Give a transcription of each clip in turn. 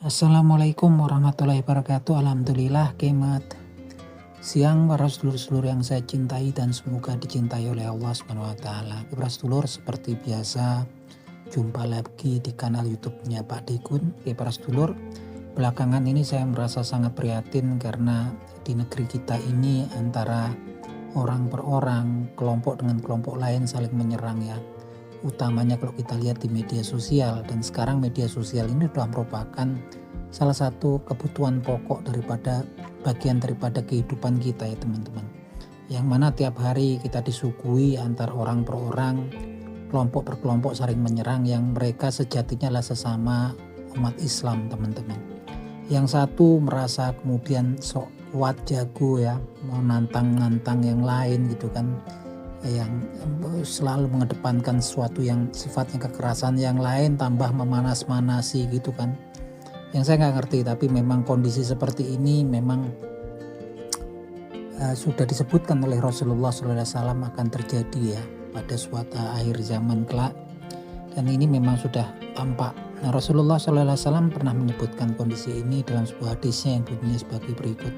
Assalamualaikum warahmatullahi wabarakatuh. Alhamdulillah kemat siang para sedulur-sedulur yang saya cintai dan semoga dicintai oleh Allah Subhanahu wa taala. Para sedulur, seperti biasa jumpa lagi di kanal YouTube-nya Pak Dikun. Para sedulur, belakangan ini saya merasa sangat prihatin karena di negeri kita ini antara orang per orang, kelompok dengan kelompok lain saling menyerang ya. Utamanya kalau kita lihat di media sosial, dan sekarang media sosial ini sudah merupakan salah satu kebutuhan pokok daripada bagian daripada kehidupan kita ya teman-teman, yang mana tiap hari kita disuguhi antar orang per orang, kelompok per kelompok saling menyerang, yang mereka sejatinya adalah sesama umat Islam teman-teman. Yang satu merasa kemudian sok kuat jago ya, mau nantang-nantang yang lain gitu kan, yang selalu mengedepankan sesuatu yang sifatnya kekerasan, yang lain tambah memanas-manasi gitu kan. Yang saya nggak ngerti, tapi memang kondisi seperti ini memang sudah disebutkan oleh Rasulullah SAW akan terjadi ya pada suatu akhir zaman kelak, dan ini memang sudah tampak. Nah, Rasulullah SAW pernah menyebutkan kondisi ini dalam sebuah hadisnya yang bunyinya sebagai berikut.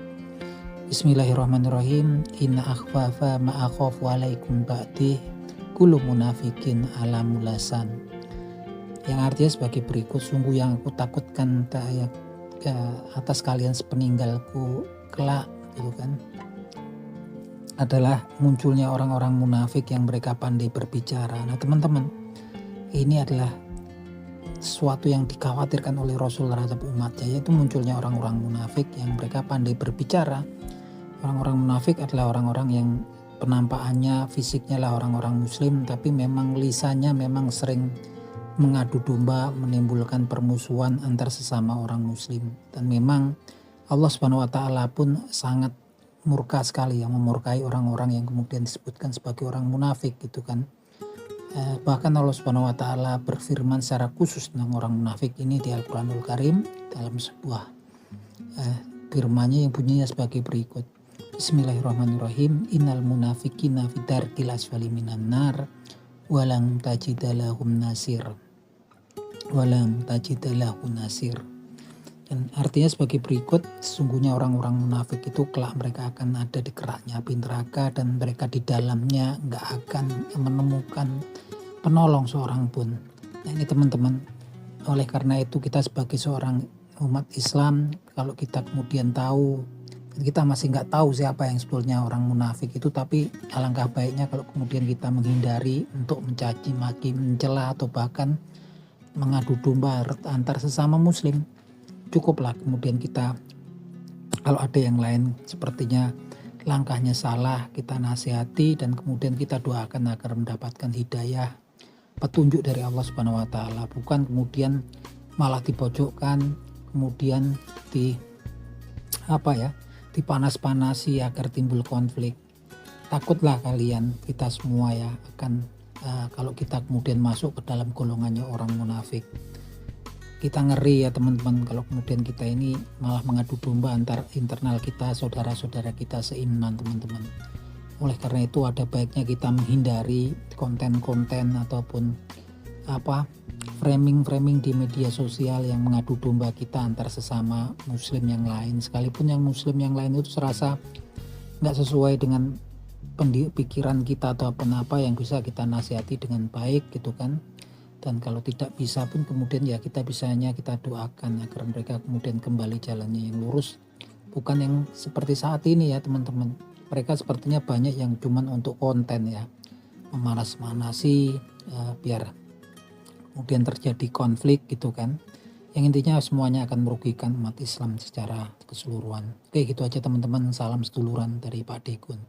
Bismillahirrahmanirrahim. Inna akhfafa ma'akhafu alaikum ba'di kullu munafikin ala mulasan. Yang artinya sebagai berikut, sungguh yang aku takutkan atas kalian sepeninggalku kelak gitu kan, adalah munculnya orang-orang munafik yang mereka pandai berbicara. Nah teman-teman, ini adalah sesuatu yang dikhawatirkan oleh Rasul terhadap umatnya, yaitu munculnya orang-orang munafik yang mereka pandai berbicara. Orang-orang munafik adalah orang-orang yang penampakannya, fisiknya lah orang-orang muslim, tapi memang lisannya memang sering mengadu domba, menimbulkan permusuhan antar sesama orang muslim. Dan memang Allah Subhanahu wa taala pun sangat murka sekali, yang memurkai orang-orang yang kemudian disebutkan sebagai orang munafik gitu kan. Bahkan Allah Subhanahu wa taala berfirman secara khusus tentang orang munafik ini di Al-Qur'anul Karim dalam sebuah firman-Nya yang bunyinya sebagai berikut. Bismillahirrahmanirrahim. Innal munafiqina fi darkil asfali minan nar walam tajidalahum nasir. Walam tajidalahum nasir. Dan artinya sebagai berikut, sesungguhnya orang-orang munafik itu kelak mereka akan ada di keraknya api neraka, dan mereka di dalamnya nggak akan menemukan penolong seorang pun. Nah ini teman-teman, oleh karena itu kita sebagai seorang umat Islam, kalau kita kemudian tahu, kita masih nggak tahu siapa yang sebetulnya orang munafik itu, tapi alangkah baiknya kalau kemudian kita menghindari untuk mencaci maki, mencela, atau bahkan mengadu domba antar sesama muslim. Cukuplah kemudian kita, kalau ada yang lain sepertinya langkahnya salah, kita nasihati dan kemudian kita doakan agar mendapatkan hidayah, petunjuk dari Allah Subhanahu wa taala, bukan kemudian malah dipojokkan, kemudian dipanas-panasi agar timbul konflik. Takutlah kalian, kita semua ya, akan kalau kita kemudian masuk ke dalam golongannya orang munafik. Kita ngeri ya teman-teman kalau kemudian kita ini malah mengadu domba antar internal kita, saudara-saudara kita seiman teman-teman. Oleh karena itu ada baiknya kita menghindari konten-konten ataupun framing di media sosial yang mengadu domba kita antar sesama muslim yang lain, sekalipun yang muslim yang lain itu serasa nggak sesuai dengan pikiran kita atau apa yang bisa kita nasihati dengan baik gitu kan. Dan kalau tidak bisa pun kemudian ya kita doakan agar mereka kemudian kembali jalannya yang lurus, bukan yang seperti saat ini ya teman-teman. Mereka sepertinya banyak yang cuman untuk konten ya, memanas-manasi biar kemudian terjadi konflik gitu kan, yang intinya semuanya akan merugikan umat Islam secara keseluruhan. Oke, gitu aja teman-teman, salam seduluran dari Pak Dikun.